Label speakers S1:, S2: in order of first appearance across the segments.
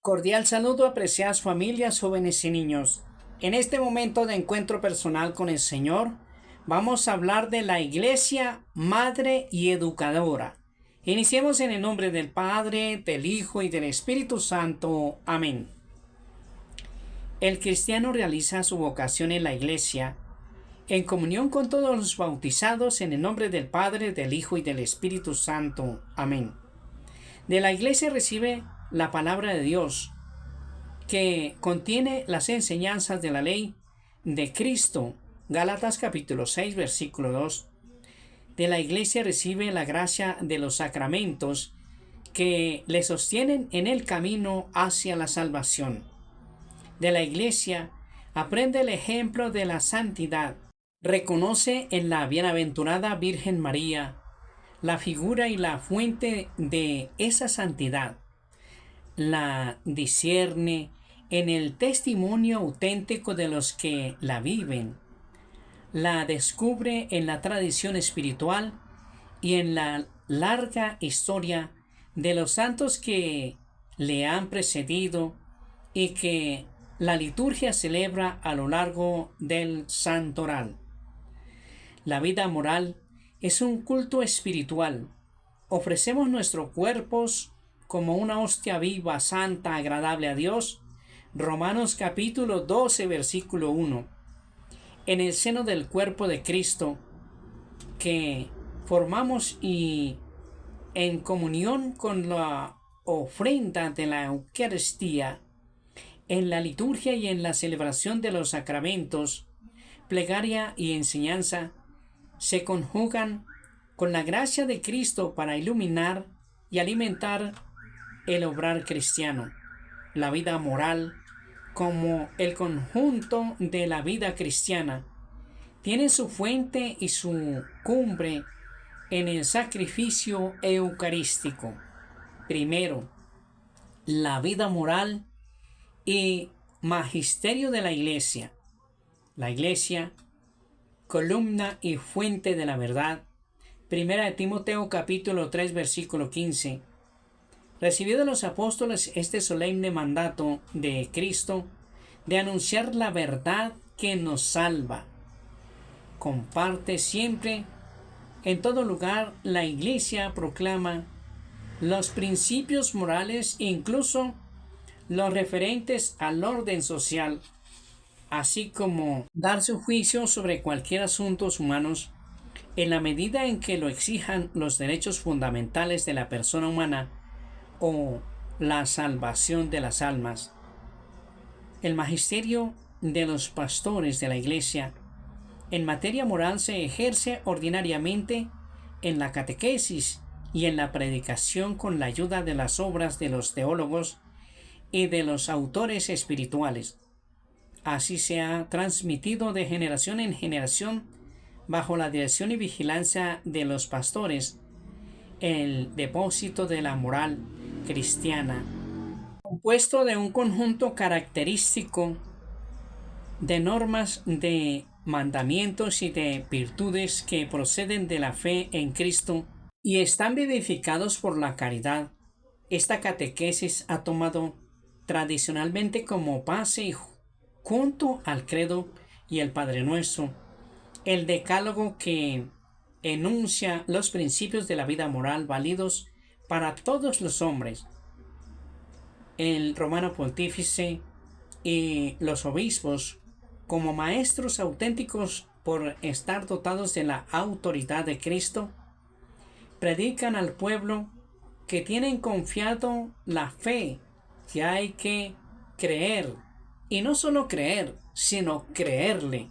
S1: Cordial saludo, apreciadas familias, jóvenes y niños. En este momento de encuentro personal con el Señor, vamos a hablar de la Iglesia Madre y Educadora. Iniciemos en el nombre del Padre, del Hijo y del Espíritu Santo. Amén. El cristiano realiza su vocación en la Iglesia, en comunión con todos los bautizados en el nombre del Padre, del Hijo y del Espíritu Santo. Amén. De la Iglesia recibe la palabra de Dios, que contiene las enseñanzas de la ley de Cristo. Gálatas capítulo 6, versículo 2. De la Iglesia recibe la gracia de los sacramentos que le sostienen en el camino hacia la salvación. De la Iglesia aprende el ejemplo de la santidad. Reconoce en la bienaventurada Virgen María la figura y la fuente de esa santidad. La discierne en el testimonio auténtico de los que la viven. La descubre en la tradición espiritual y en la larga historia de los santos que le han precedido y que la liturgia celebra a lo largo del santoral. La vida moral es un culto espiritual. Ofrecemos nuestros cuerpos como una hostia viva, santa, agradable a Dios. Romanos capítulo 12, versículo 1. En el seno del cuerpo de Cristo que formamos y en comunión con la ofrenda de la Eucaristía, en la liturgia y en la celebración de los sacramentos, plegaria y enseñanza, se conjugan con la gracia de Cristo para iluminar y alimentar el obrar cristiano. La vida moral, como el conjunto de la vida cristiana, tiene su fuente y su cumbre en el sacrificio eucarístico. Primero, la vida moral y magisterio de la Iglesia. La Iglesia, columna y fuente de la verdad. Primera de Timoteo capítulo 3, versículo 15. Recibió de los apóstoles este solemne mandato de Cristo de anunciar la verdad que nos salva. Comparte siempre, en todo lugar, la Iglesia proclama los principios morales e incluso los referentes al orden social, así como dar su juicio sobre cualquier asunto humanos en la medida en que lo exijan los derechos fundamentales de la persona humana o la salvación de las almas. El magisterio de los pastores de la Iglesia en materia moral se ejerce ordinariamente en la catequesis y en la predicación con la ayuda de las obras de los teólogos y de los autores espirituales. Así se ha transmitido de generación en generación, bajo la dirección y vigilancia de los pastores, el depósito de la moral cristiana, compuesto de un conjunto característico de normas, de mandamientos y de virtudes que proceden de la fe en Cristo y están vivificados por la caridad. Esta catequesis ha tomado tradicionalmente como base, junto al credo y el Padre Nuestro, el decálogo que enuncia los principios de la vida moral válidos para todos los hombres. El romano pontífice y los obispos, como maestros auténticos por estar dotados de la autoridad de Cristo, predican al pueblo que tienen confiado la fe, que hay que creer, y no solo creer, sino creerle,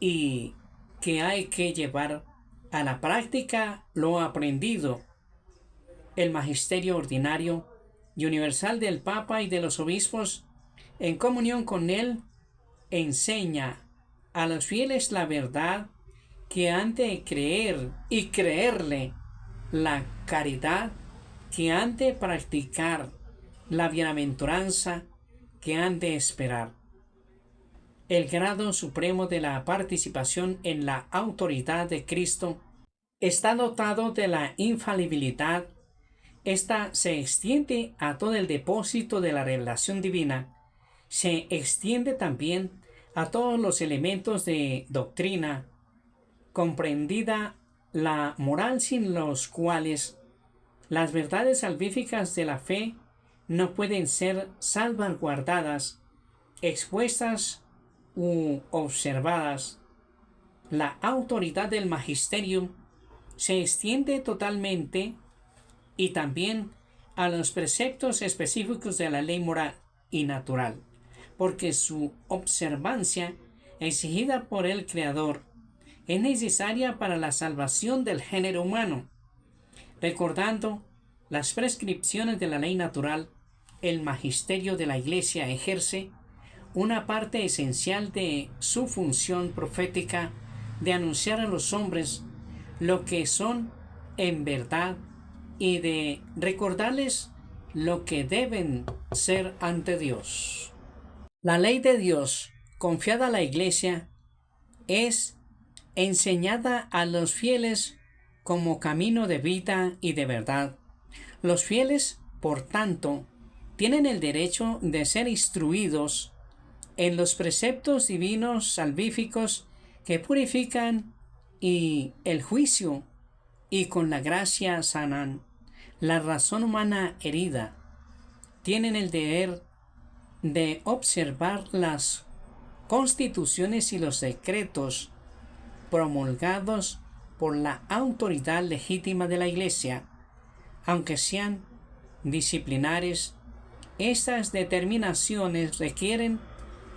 S1: y que hay que llevar a la práctica lo aprendido. El magisterio ordinario y universal del Papa y de los obispos, en comunión con él, enseña a los fieles la verdad que han de creer y creerle, la caridad que han de practicar, la bienaventuranza que han de esperar. El grado supremo de la participación en la autoridad de Cristo está dotado de la infalibilidad Esta se extiende a todo el depósito de la revelación divina, se extiende también a todos los elementos de doctrina, comprendida la moral sin los cuales las verdades salvíficas de la fe no pueden ser salvaguardadas, expuestas u observadas. La autoridad del magisterio se extiende totalmente y también a los preceptos específicos de la ley moral y natural, porque su observancia, exigida por el Creador, es necesaria para la salvación del género humano. Recordando las prescripciones de la ley natural, el magisterio de la Iglesia ejerce una parte esencial de su función profética de anunciar a los hombres lo que son en verdad y de recordarles lo que deben ser ante Dios. La ley de Dios, confiada a la Iglesia, es enseñada a los fieles como camino de vida y de verdad. Los fieles, por tanto, tienen el derecho de ser instruidos en los preceptos divinos salvíficos que purifican y el juicio y con la gracia sanan la razón humana herida. Tienen el deber de observar las constituciones y los decretos promulgados por la autoridad legítima de la Iglesia, aunque sean disciplinares. Estas determinaciones requieren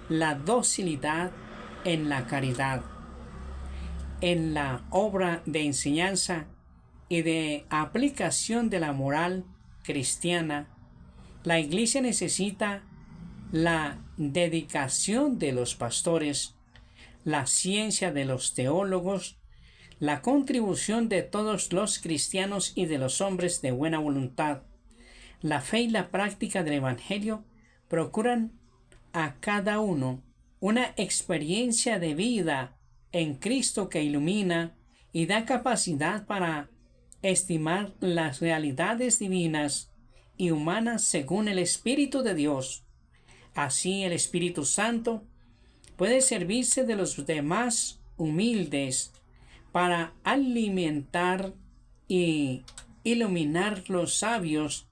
S1: la docilidad en la caridad, en la obra de enseñanza y de aplicación de la moral cristiana. La Iglesia necesita la dedicación de los pastores, la ciencia de los teólogos, la contribución de todos los cristianos y de los hombres de buena voluntad. La fe y la práctica del Evangelio procuran a cada uno una experiencia de vida en Cristo que ilumina y da capacidad para estimar las realidades divinas y humanas según el Espíritu de Dios. Así el Espíritu Santo puede servirse de los demás humildes para alimentar y iluminar los sabios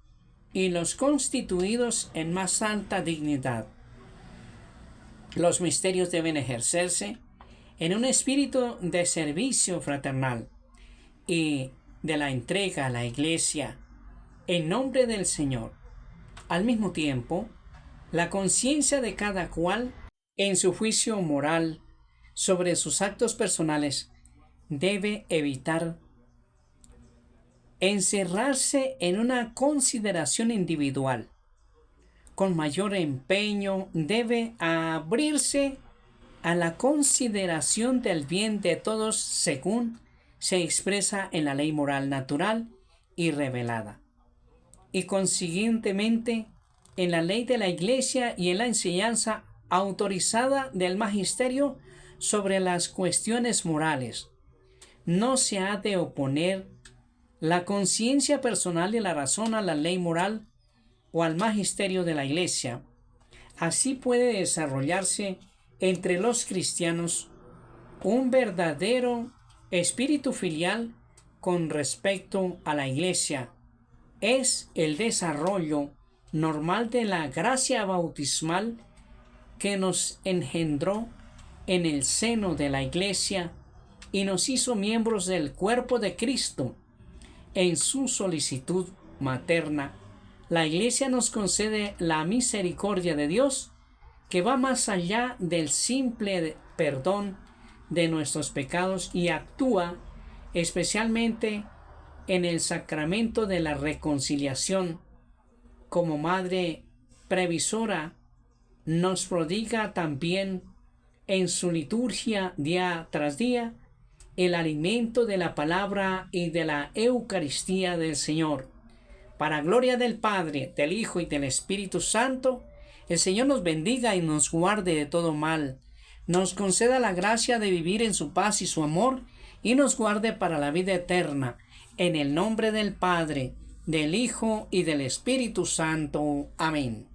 S1: y los constituidos en más alta dignidad. Los misterios deben ejercerse en un espíritu de servicio fraternal y de la entrega a la Iglesia en nombre del Señor. Al mismo tiempo, la conciencia de cada cual en su juicio moral sobre sus actos personales debe evitar encerrarse en una consideración individual. Con mayor empeño debe abrirse a la consideración del bien de todos según se expresa en la ley moral natural y revelada, y consiguientemente en la ley de la Iglesia y en la enseñanza autorizada del magisterio sobre las cuestiones morales. No se ha de oponer la conciencia personal y la razón a la ley moral o al magisterio de la Iglesia. Así puede desarrollarse entre los cristianos un verdadero espíritu filial con respecto a la Iglesia. Es el desarrollo normal de la gracia bautismal que nos engendró en el seno de la Iglesia y nos hizo miembros del cuerpo de Cristo. En su solicitud materna, la Iglesia nos concede la misericordia de Dios, que va más allá del simple perdón de nuestros pecados y actúa especialmente en el sacramento de la reconciliación. Como Madre previsora, nos prodiga también en su liturgia día tras día el alimento de la palabra y de la Eucaristía del Señor. Para gloria del Padre, del Hijo y del Espíritu Santo, el Señor nos bendiga y nos guarde de todo mal, nos conceda la gracia de vivir en su paz y su amor, y nos guarde para la vida eterna, en el nombre del Padre, del Hijo y del Espíritu Santo. Amén.